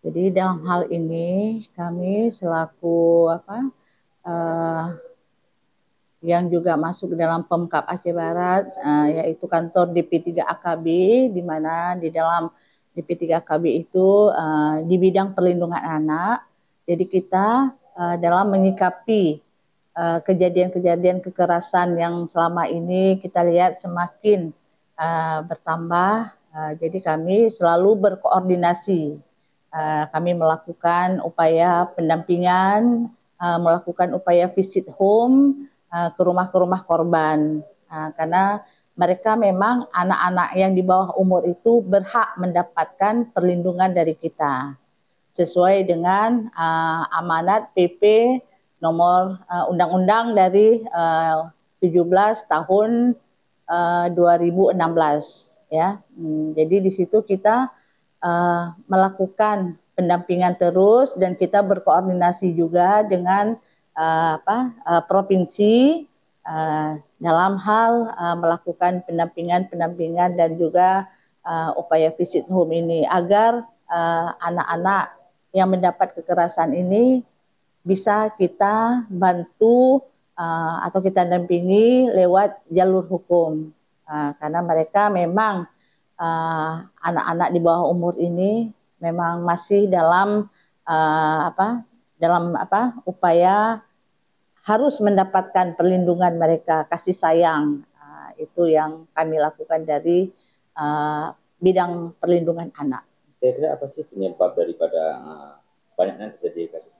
Jadi dalam hal ini kami selaku eh, yang juga masuk ke dalam Pemkab Aceh Barat, yaitu kantor DP3 AKB, di mana di dalam DP3 AKB itu di bidang perlindungan anak. Jadi kita dalam menyikapi kejadian-kejadian kekerasan yang selama ini kita lihat semakin bertambah. Jadi kami selalu berkoordinasi. Kami melakukan upaya pendampingan, melakukan upaya visit home ke rumah korban. Karena mereka memang anak-anak yang di bawah umur itu berhak mendapatkan perlindungan dari kita sesuai dengan amanat PP nomor undang-undang dari 17 tahun 2016 ya. Jadi di situ kita melakukan pendampingan terus dan kita berkoordinasi juga dengan provinsi dalam hal melakukan pendampingan dan juga upaya visit home ini agar anak-anak yang mendapat kekerasan ini bisa kita bantu atau kita dampingi lewat jalur hukum karena mereka memang anak-anak di bawah umur ini memang masih dalam upaya harus mendapatkan perlindungan mereka, kasih sayang. Itu yang kami lakukan dari bidang perlindungan anak. Kira-kira apa sih penyebab daripada banyaknya terjadi kasus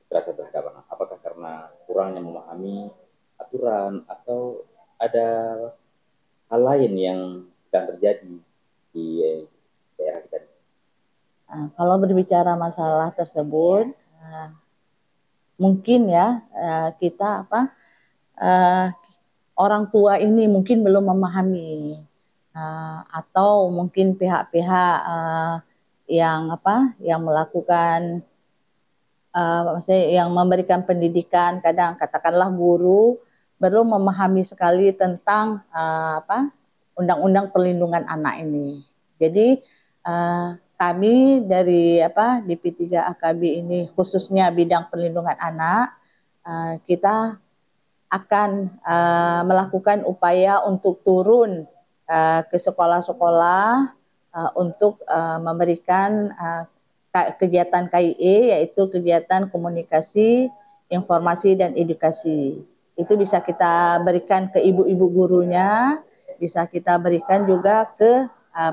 kekerasan terhadap anak? Apakah karena kurangnya memahami aturan atau ada hal lain yang sedang terjadi di daerah kita? Kalau berbicara masalah tersebut, mungkin ya kita orang tua ini mungkin belum memahami atau mungkin pihak-pihak yang melakukan maksudnya yang memberikan pendidikan, kadang katakanlah guru belum memahami sekali tentang undang-undang perlindungan anak ini. Jadi kami dari DP3 AKB ini khususnya bidang perlindungan anak, kita akan melakukan upaya untuk turun ke sekolah-sekolah untuk memberikan kegiatan KIE, yaitu kegiatan komunikasi, informasi, dan edukasi. Itu bisa kita berikan ke ibu-ibu gurunya, bisa kita berikan juga ke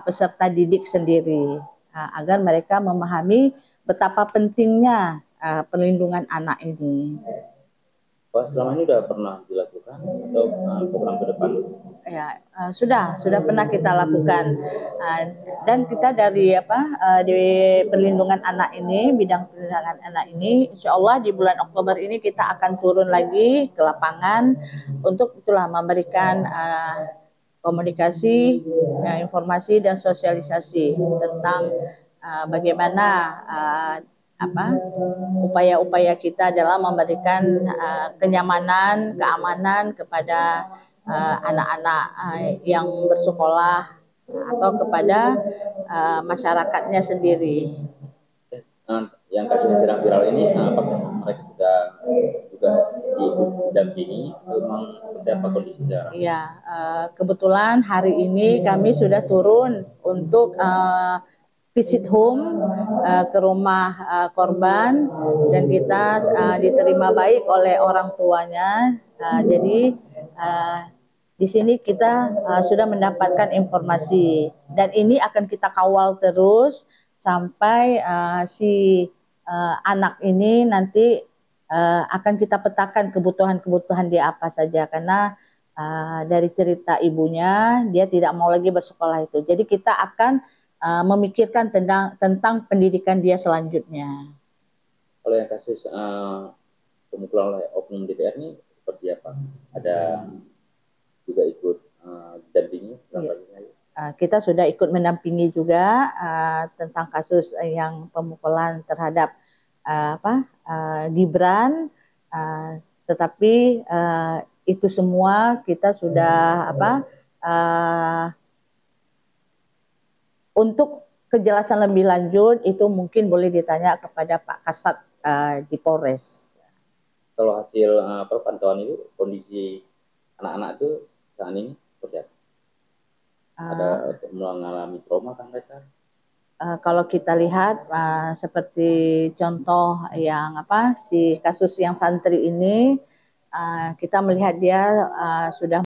peserta didik sendiri, agar mereka memahami betapa pentingnya perlindungan anak ini. Wah, selama ini sudah pernah dilakukan atau program ke depan? Ya, sudah pernah kita lakukan dan kita dari di perlindungan anak ini, bidang perlindungan anak ini, insya Allah di bulan Oktober ini kita akan turun lagi ke lapangan untuk itulah memberikan komunikasi, informasi dan sosialisasi tentang bagaimana upaya-upaya kita dalam memberikan kenyamanan, keamanan kepada anak-anak yang bersekolah atau kepada masyarakatnya sendiri. Yang kasus yang sedang viral ini, apakah mereka sudah juga didampingi atau memang seperti apa kondisi sekarang? Iya, kebetulan hari ini kami sudah turun untuk visit home ke rumah korban dan kita diterima baik oleh orang tuanya. Jadi di sini kita sudah mendapatkan informasi dan ini akan kita kawal terus sampai si anak ini nanti akan kita petakan kebutuhan-kebutuhan dia apa saja karena dari cerita ibunya dia tidak mau lagi bersekolah itu. Jadi kita akan memikirkan tentang pendidikan dia selanjutnya. Kalau yang kasus pemukulan oleh oknum DPR ini seperti apa? Ada juga ikut dampingi ya. Kita sudah ikut mendampingi juga tentang kasus yang pemukulan terhadap Gibran, tetapi itu semua kita sudah untuk kejelasan lebih lanjut itu mungkin boleh ditanya kepada Pak Kasat di Polres. Kalau hasil pantauan itu kondisi anak-anak itu saat ini seperti apa? Ada mengalami trauma kan mereka? Kalau kita lihat seperti contoh yang si kasus yang santri ini, kita melihat dia sudah